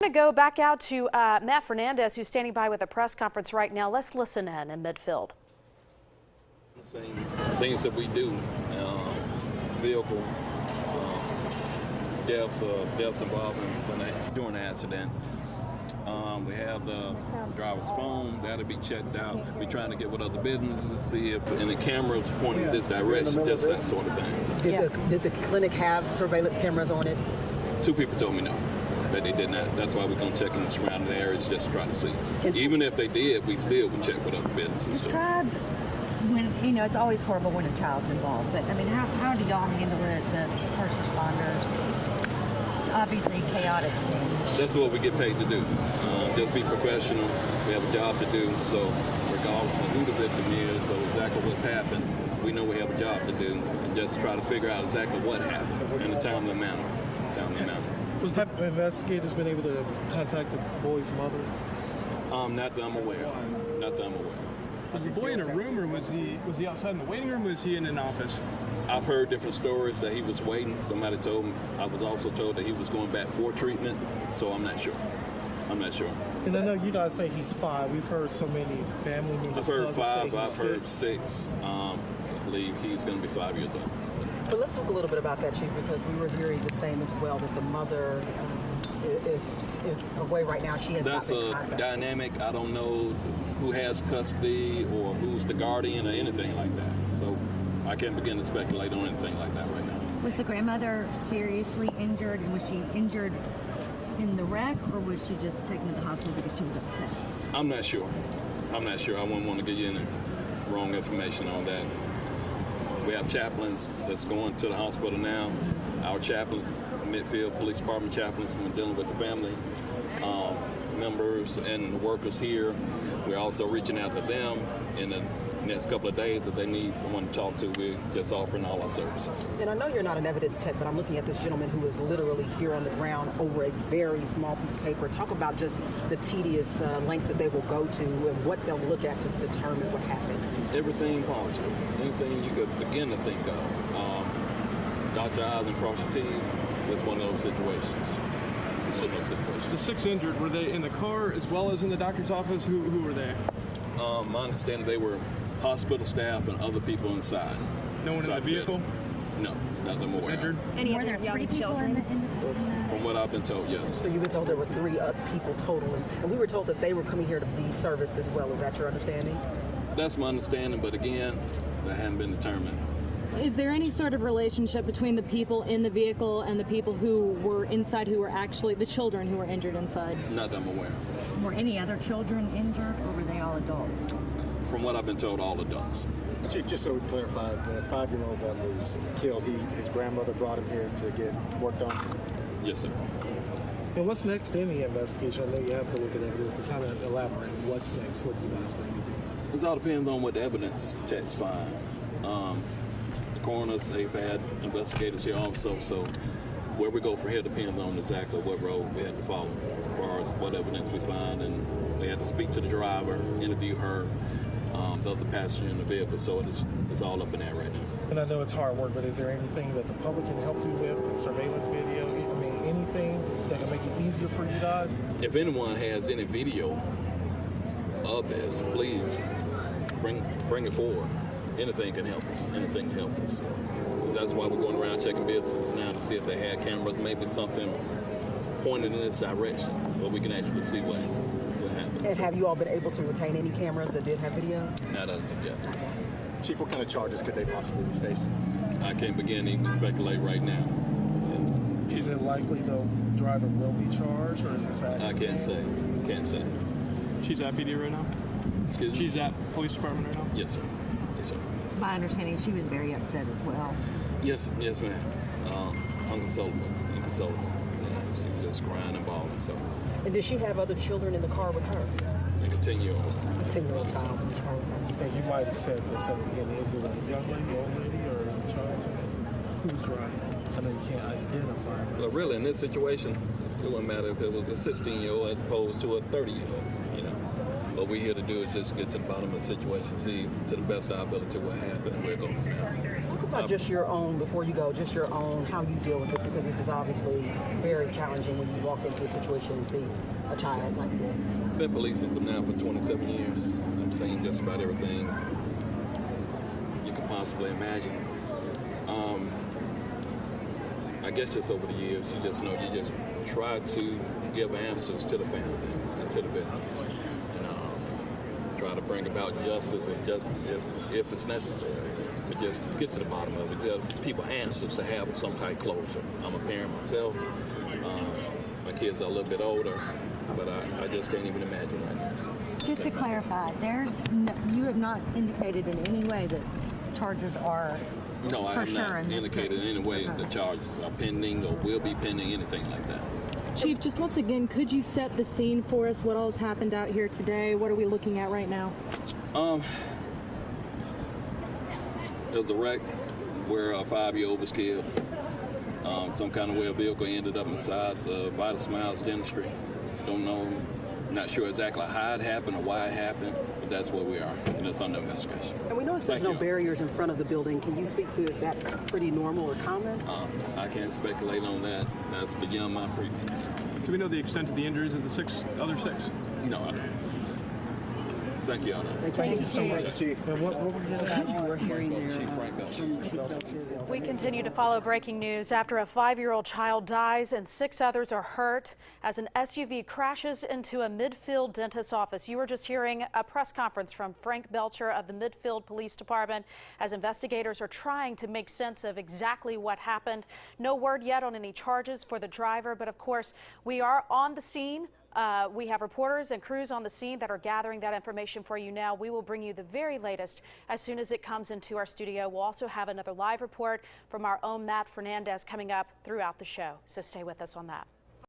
going to go back out to Matt Fernandez, who's standing by with a press conference right now. Let's listen in midfield. Same things that we do, vehicle deaths involved during the accident. We have the driver's phone, that'll be checked out. We're trying to get with other businesses to see if any cameras pointing this direction, just that sort of thing. Did the clinic have surveillance cameras on it? 2 people told me no, that they did not. That's why we're going to check in the surrounding areas just to try to see. Even if they did, we still would check with other businesses. Describe when, it's always horrible when a child's involved, but I mean, how do y'all handle it, the first responders? It's obviously a chaotic scene. That's what we get paid to do. Just be professional. We have a job to do, so regardless of who the victim is or exactly what's happened, we know we have a job to do, and just try to figure out exactly what happened in a timely manner. Have investigators been able to contact the boy's mother? Not that I'm aware of. Not that I'm aware of. Was the boy in a room, or was he outside in the waiting room, or was he in an office? I've heard different stories that he was waiting. Somebody told me. I was also told that he was going back for treatment, so I'm not sure. I'm not sure. Because I know you guys say he's 5. We've heard so many family members. I've heard 5. I've I've heard 6. I believe he's going to be 5 years old. But let's talk a little bit about that, Chief, because we were hearing the same as well, that the mother is away right now. She has That's not been a contacted. dynamic. I don't know who has custody or who's the guardian or anything like that. So I can't begin to speculate on anything like that right now. Was the grandmother seriously injured, and was she injured in the wreck, or was she just taken to the hospital because she was upset? I'm not sure. I wouldn't want to give you any wrong information on that. We have chaplains that's going to the hospital now. Our chaplain, Midfield Police Department chaplains, been dealing with the family members and the workers here. We're also reaching out to them in the next couple of days that they need someone to talk to. We're just offering all our services. And I know you're not an evidence tech, but I'm looking at this gentleman who is literally here on the ground over a very small piece of paper. Talk about just the tedious lengths that they will go to and what they'll look at to determine what happened. Everything possible, anything you could begin to think of. Dot your I's and cross your T's. It's one of those situations. The 6 injured, were they in the car as well as in the doctor's office? Who were they? My understanding, they were hospital staff and other people inside. No one in the vehicle? No, not the more. Injured? Any other young children? From what I've been told, yes. So you've been told there were 3 people total, and we were told that they were coming here to be serviced as well. Is that your understanding? That's my understanding, but again, that hadn't been determined. Is there any sort of relationship between the people in the vehicle and the people who were inside, who were actually the children who were injured inside? Not that I'm aware of. Were any other children injured, or were they all adults? From what I've been told, all adults. Chief, just so we clarify, the 5-year-old that was killed, his grandmother brought him here to get worked on? Yes, sir. And what's next in the investigation? I know you have to look at evidence, but kind of elaborate. What's next? What do you guys think? It all depends on what the evidence techs find. The coroners, they've had investigators here also, so where we go from here depends on exactly what road we have to follow as far as what evidence we find, and we have to speak to the driver, interview her, the other passenger in the vehicle, so it's all up in there right now. And I know it's hard work, but is there anything that the public can help you with? Surveillance video? I mean, anything that can make it easier for you guys? If anyone has any video of this, please bring it forward. Anything can help us. Anything can help us. That's why we're going around checking businesses now to see if they had cameras, maybe something pointed in this direction, where we can actually see what happens. And have you all been able to retain any cameras that did have video? Not as of yet. Chief, what kind of charges could they possibly be facing? I can't begin to even speculate right now. Is it likely the driver will be charged, or is this I accident? can't say. Can't say. She's at PD right now? Excuse me? She's at police department right now? Yes, sir. Yes, sir. My understanding, she was very upset as well. Yes, ma'am. Inconsolable. Yeah, she was just crying and bawling. So, And did she have other children in the car with her? and continue on. 10-year-old child. And you might have said this at the beginning. Is it a young lady, old lady, or a child? Who's driving? I know you can't identify her. But really, in this situation, it wouldn't matter if it was a 16-year-old as opposed to a 30-year-old. What we're here to do is just get to the bottom of the situation, see to the best of our ability what happened, and we'll go from there. about just your own, before you go, just your own, how you deal with this, because this is obviously very challenging when you walk into a situation and see a child like this. Been policing for 27 years. I'm seeing just about everything you can possibly imagine. I guess just over the years, you just try to give answers to the family and to the victims, and try to bring about justice if it's necessary. But just get to the bottom of it. Give people answers to have some type of closure. I'm a parent myself. My kids are a little bit older, but I just can't even imagine right now. Just to clarify, you have not indicated in any way that charges are No, I for have sure not in this indicated in any way Okay. the charges are pending or will be pending, anything like that. Chief, just once again, could you set the scene for us? What all has happened out here today? What are we looking at right now? There was a wreck where a 5-year-old was killed. Some kind of way a vehicle ended up inside the Vital Smiles Dentistry. Don't know, not sure exactly how it happened or why it happened, but that's where we are, and it's under investigation. And we noticed there's Thank no you. barriers in front of the building. Can you speak to if that's pretty normal or common? I can't speculate on that. That's beyond my preview. Do we know the extent of the injuries of the other six? No, I don't. Thank you, Honor. Thank you so much. Thank you, Chief. And what was the other You were hearing there Chief Frank Belcher. from Chief Belcher. We continue to follow breaking news after a 5-year-old child dies and 6 others are hurt as an SUV crashes into a Midfield dentist's office. You were just hearing a press conference from Frank Belcher of the Midfield Police Department as investigators are trying to make sense of exactly what happened. No word yet on any charges for the driver, but of course we are on the scene. We have reporters and crews on the scene that are gathering that information for you now. We will bring you the very latest as soon as it comes into our studio. We'll also have another live report from our own Matt Fernandez coming up throughout the show, so stay with us on that.